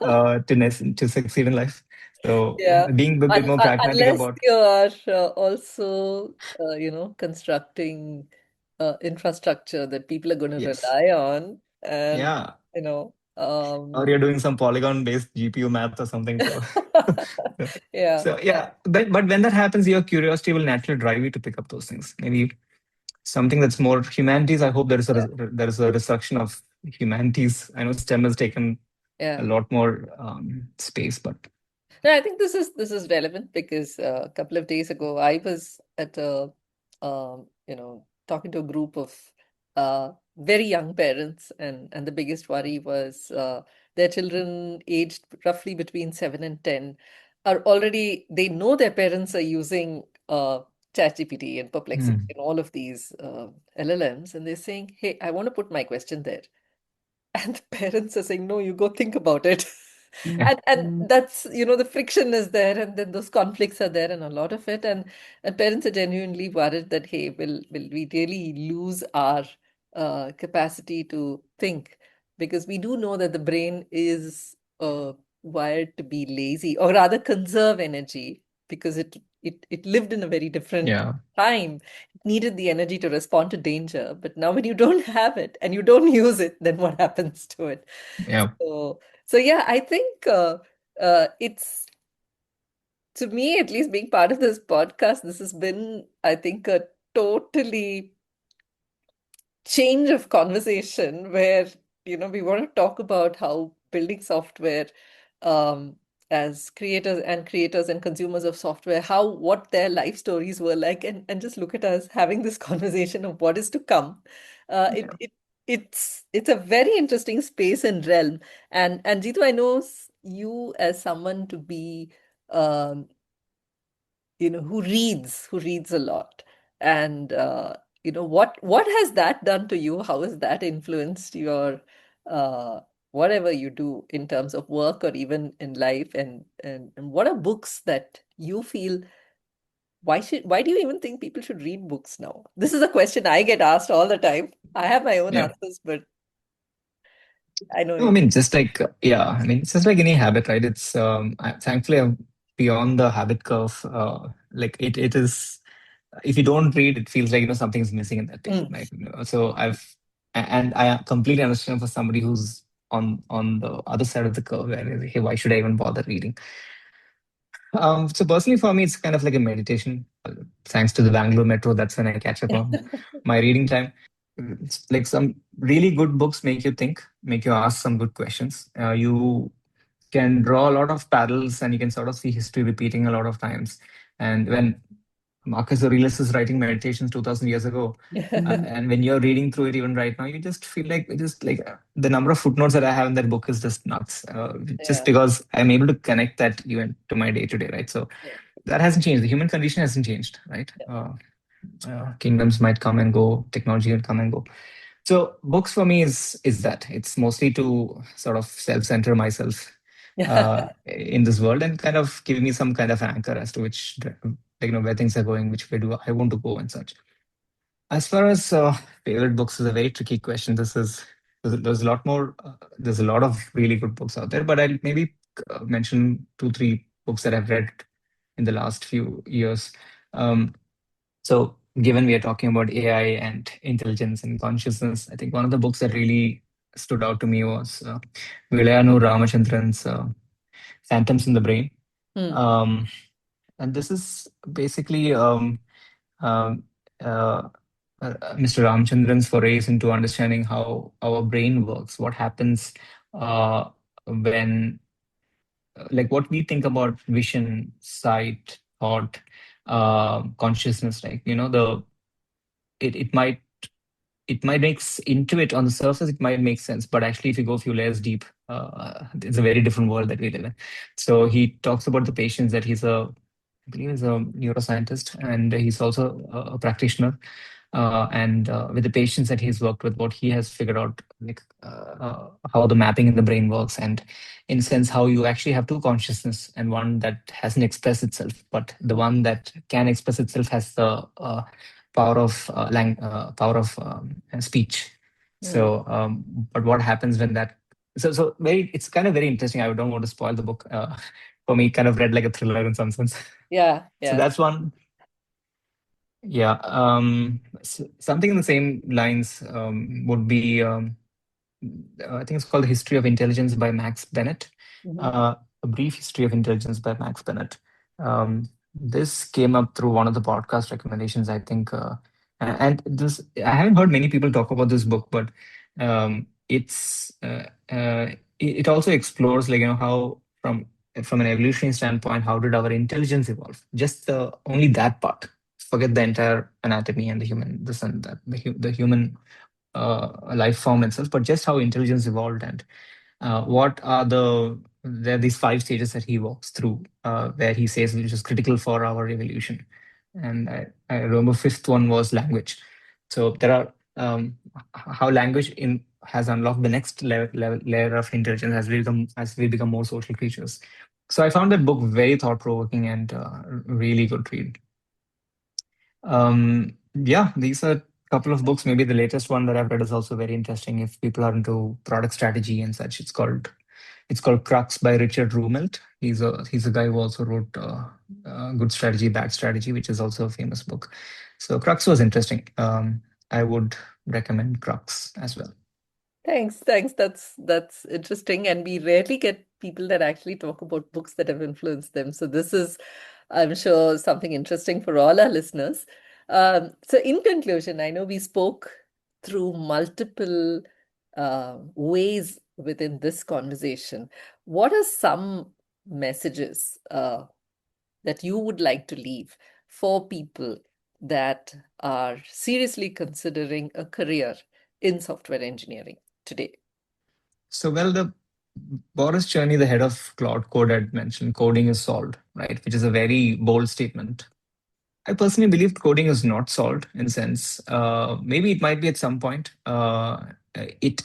to succeed in life. So Yeah. being a bit more pragmatic Unless about you are also, constructing infrastructure that people are going to yes. rely on, and Yeah. you know, Or um, you're doing some polygon-based GPU math or something. So, yeah, so yeah. But when that happens, your curiosity will naturally drive you to pick up those things. Maybe something that's more humanities. I hope yeah, there is a resurrection of humanities. I know STEM has taken a yeah. lot more space, but No, I think this is relevant because a couple of days ago I was at talking to a group of very young parents, and the biggest worry was their children aged roughly between 7 and 10 are already, they know their parents are using ChatGPT and Perplexity hmm, and all of these LLMs, and they're saying, "Hey, I want to put my question there," and the parents are saying, "No, you go think about it." And that's, the friction is there, and then those conflicts are there, and a lot of it. And parents are genuinely worried that, hey, will we really lose our capacity to think? Because we do know that the brain is wired to be lazy, or rather conserve energy, because it lived in a very different Yeah. time. It needed the energy to respond to danger. But now when you don't have it and you don't use it, then what happens to it? Yeah. So yeah, I think it's, to me at least, being part of this podcast, this has been, I think, a totally change of conversation where, we want to talk about how building software, um, as creators and consumers of software, what their life stories were like, and just look at us having this conversation of what is to come. Yeah. It's a very interesting space and realm. And Jitu, I know you as someone to be, um, who reads a lot. And what has that done to you? How has that influenced your uh whatever you do in terms of work or even in life? And what are books that you feel, why do you even think people should read books now? This is a question I get asked all the time. I have my own Yeah. answers, but I know No, I you. mean, just like, yeah, I mean, it's just like any habit, right? Thankfully, I'm beyond the habit curve. Like it is, if you don't read, it feels like, something's missing in that day, Mm. right? So and I completely understand for somebody who's on the other side of the curve, where, hey, why should I even bother reading? So personally for me, it's kind of like a meditation. Thanks to the Bangalore Metro, that's when I catch up on my reading time. It's like some really good books make you think, make you ask some good questions. You can draw a lot of parallels, and you can sort of see history repeating a lot of times. And when Marcus Aurelius is writing Meditations 2000 years ago, and when you're reading through it even right now, you just feel like, the number of footnotes that I have in that book is just nuts. Just Yeah, because I'm able to connect that even to my day to day, right? So yeah, that hasn't changed. The human condition hasn't changed, right? Kingdoms might come and go, technology will come and go. So books for me is that it's mostly to sort of self-center myself yeah. in this world, and kind of give me some kind of anchor as to where things are going, which way do I want to go, and such. As far as favorite books is a very tricky question. There's a lot more. There's a lot of really good books out there, but I'll maybe mention two, three books that I've read in the last few years. Um, so, given we are talking about AI and intelligence and consciousness, I think one of the books that really stood out to me was Vilayanu Ramachandran's Phantoms in the Brain. Hmm. Um, and this is basically um, uh, Mr. Ramachandran's forays into understanding how our brain works, what happens when, like, what we think about vision, sight, thought, consciousness, like, it might into it on the surface, it might make sense, but actually if you go a few layers deep, it's a very different world that we live in. So he talks about the patients that I believe he's a neuroscientist, and he's also a practitioner. And with the patients that he's worked with, what he has figured out, like, how the mapping in the brain works, and in a sense how you actually have two consciousness, and one that hasn't expressed itself, but the one that can express itself has the power of speech. Hmm. So, but what happens when that? So very, it's kind of very interesting. I don't want to spoil the book. For me, kind of read like a thriller in some sense. Yeah, So yeah. that's one. Yeah. Something in the same lines would be, I think it's called The History of Intelligence by Max Bennett. Mhm. Uh, a Brief History of Intelligence by Max Bennett. This came up through one of the podcast recommendations, I think. And this, I haven't heard many people talk about this book, but it also explores, like, how from an evolutionary standpoint, how did our intelligence evolve? Just the only that part. Forget the entire anatomy and the human this and that, the human life form itself, but just how intelligence evolved, and what are there are these five stages that he walks through, where he says which is critical for our evolution. And I remember fifth one was language. So there are how language has unlocked the next layer of intelligence as we become more social creatures. So I found that book very thought provoking and really good read. Yeah, these are a couple of books. Maybe the latest one that I've read is also very interesting if people are into product strategy and such. It's called Crux by Richard Rumelt. He's a guy who also wrote Good Strategy, Bad Strategy, which is also a famous book. So Crux was interesting. I would recommend Crux as well. Thanks. That's interesting. And we rarely get people that actually talk about books that have influenced them. So this is, I'm sure, something interesting for all our listeners. So in conclusion, I know we spoke through multiple ways within this conversation. What are some messages that you would like to leave for people that are seriously considering a career in software engineering today? So, well, the Boris Cherny, the head of Cloud Code, had mentioned coding is solved, right? Which is a very bold statement. I personally believe coding is not solved in a sense. Maybe it might be at some point. It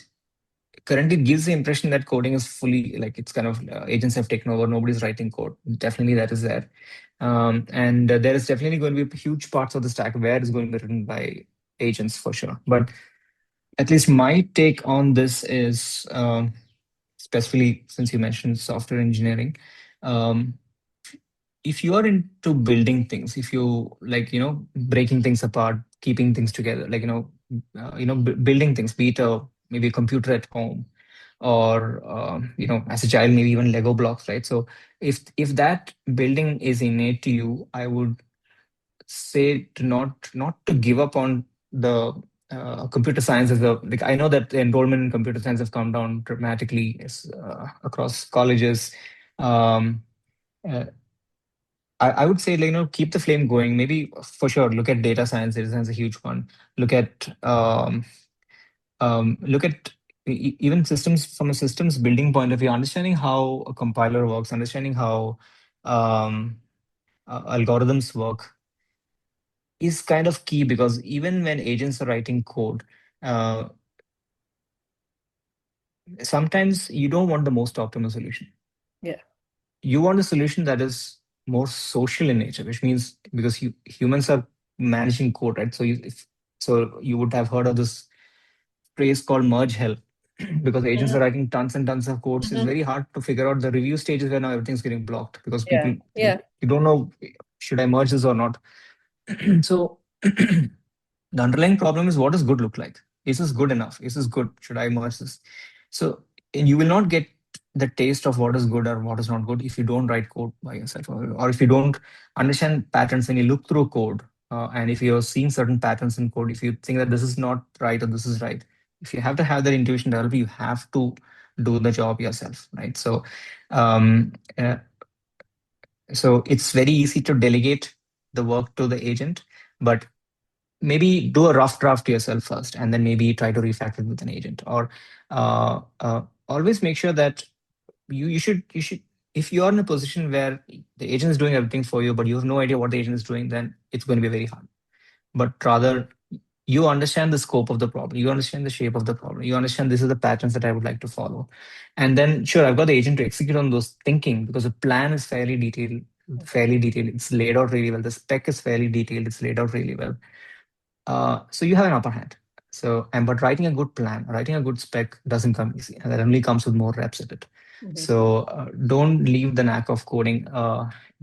currently gives the impression that coding is fully like it's kind of agents have taken over. Nobody's writing code. Definitely that is there, and there is definitely going to be huge parts of the stack where it's going to be written by agents for sure. But at least my take on this is, especially since you mentioned software engineering. Um, if you are into building things, if you like, breaking things apart, keeping things together, like, building things, be it maybe a computer at home, or as a child, maybe even Lego blocks, right? So if that building is innate to you, I would say to not to give up on the computer science as a like. I know that the enrollment in computer science have come down dramatically across colleges. Um, uh, I would say, like, keep the flame going. Maybe for sure, look at data science. Data science is a huge one. Look at even systems from a systems building point of view, understanding how a compiler works, understanding how um, algorithms work is kind of key, because even when agents are writing code, uh, sometimes you don't want the most optimal solution. Yeah. You want a solution that is more social in nature, which means because humans are managing code, right? So you would have heard of this phrase called merge hell, because agents are Mhm. writing tons and tons of codes. It's Mhm. very hard to figure out the review stages where now everything's getting blocked because Yeah. people Yeah. you don't know, should I merge this or not. So the underlying problem is, what does good look like? Is this good enough? Is this good? Should I merge this? So, and you will not get the taste of what is good or what is not good if you don't write code by yourself, or if you don't understand patterns when you look through code. And if you're seeing certain patterns in code, if you think that this is not right or this is right, if you have to have that intuition developed, you have to do the job yourself, right? Um, uh, so it's very easy to delegate the work to the agent, but maybe do a rough draft yourself first, and then maybe try to refactor it with an agent. Or always make sure that you should if you are in a position where the agent is doing everything for you, but you have no idea what the agent is doing, then it's going to be very hard. But rather, you understand the scope of the problem, you understand the shape of the problem, you understand this is the patterns that I would like to follow, and then sure, I've got the agent to execute on those thinking, because the plan is fairly detailed, it's laid out really well, the spec is fairly detailed, it's laid out really well. So you have an upper hand. But writing a good plan, writing a good spec doesn't come easy, and that only comes with more reps at it. Mhm. So don't leave the knack of coding,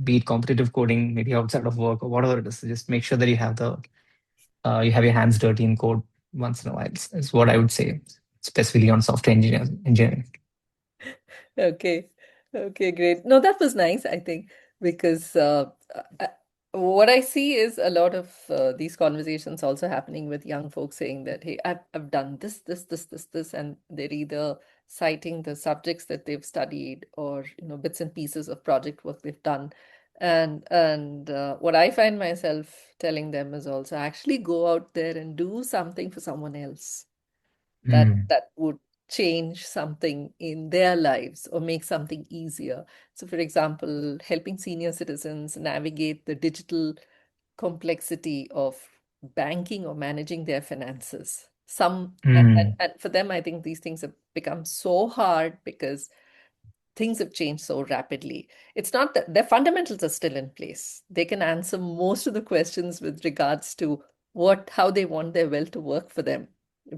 be it competitive coding, maybe outside of work or whatever it is. Just make sure that you have your hands dirty in code once in a while. Is what I would say, specifically on software engineering. Okay. Okay, great. No, that was nice, I think, because uh, what I see is a lot of these conversations also happening with young folks saying that, hey, I've done this, and they're either citing the subjects that they've studied or, bits and pieces of project work they've done. And what I find myself telling them is also actually go out there and do something for someone else Mm. that would change something in their lives or make something easier. So, for example, helping senior citizens navigate the digital complexity of banking or managing their finances. And for them, I think these things have become so hard because things have changed so rapidly. It's not that their fundamentals are still in place. They can answer most of the questions with regards to how they want their wealth to work for them.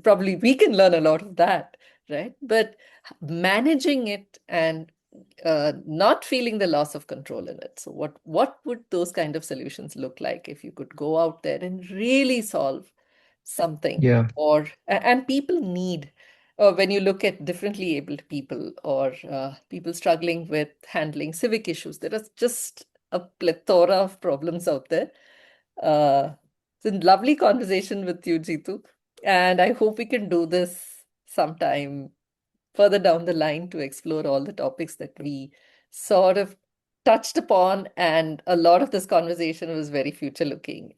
Probably we can learn a lot of that, right? But managing it and not feeling the loss of control in it. So what would those kind of solutions look like if you could go out there and really solve something? Yeah. And people need, when you look at differently abled people or people struggling with handling civic issues, there is just a plethora of problems out there. It's a lovely conversation with you, Jithu, and I hope we can do this sometime further down the line to explore all the topics that we sort of touched upon. And a lot of this conversation was very future looking.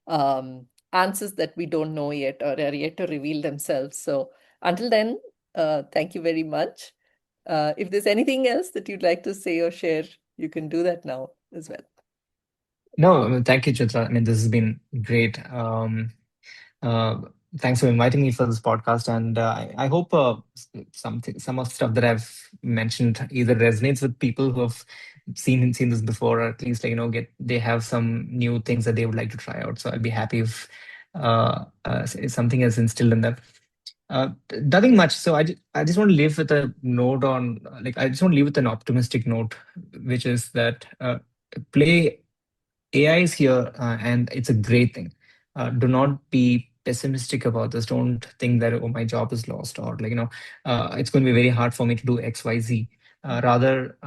Answers that we don't know yet or are yet to reveal themselves. So until then, thank you very much. If there's anything else that you'd like to say or share, you can do that now as well. No, thank you, Chitra. I mean, this has been great. Uh, Thanks for inviting me for this podcast, and I hope some of the stuff that I've mentioned either resonates with people who have seen this before, or at least they have some new things that they would like to try out. So I'll be happy if something is instilled in them. Nothing much. So I just want to leave with a note on I just want to leave with an optimistic note, which is that play AI is here, and it's a great thing. Do not be pessimistic about this. Don't think that, oh, my job is lost, or it's going to be very hard for me to do X, Y, Z. Rather,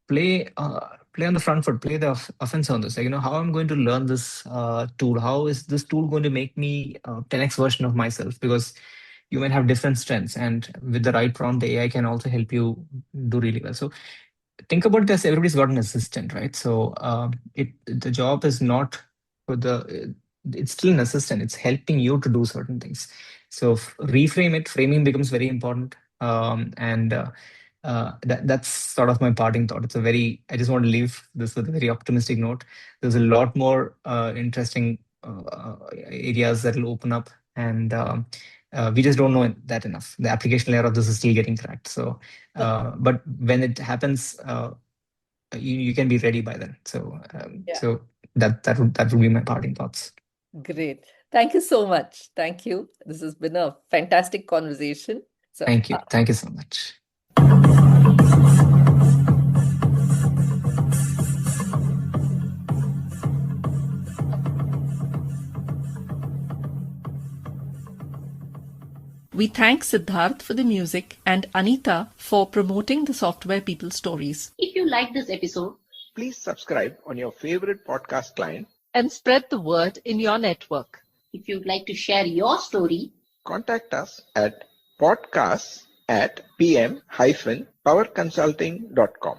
play on the front foot, play the offense on this. How I'm going to learn this tool. How is this tool going to make me 10x version of myself? Because you might have different strengths, and with the right prompt, the AI can also help you do really well. So think about this, everybody's got an assistant, right? So the job is not for it's still an assistant, it's helping you to do certain things. So reframe it. Framing becomes very important. And that's sort of my parting thought. I just want to leave this with a very optimistic note. There's a lot more interesting areas that will open up, and we just don't know that enough. The application layer of this is still getting cracked. So but when it happens, you can be ready by then. So so that would be my parting thoughts. Great. Thank you so much. Thank you. This has been a fantastic conversation. So thank you. Thank you so much. We thank Siddharth for the music and Anita for promoting the Software People Stories. If you like this episode, please subscribe on your favorite podcast client and spread the word in your network. If you'd like to share your story, contact us at podcasts@pm-powerconsulting.com.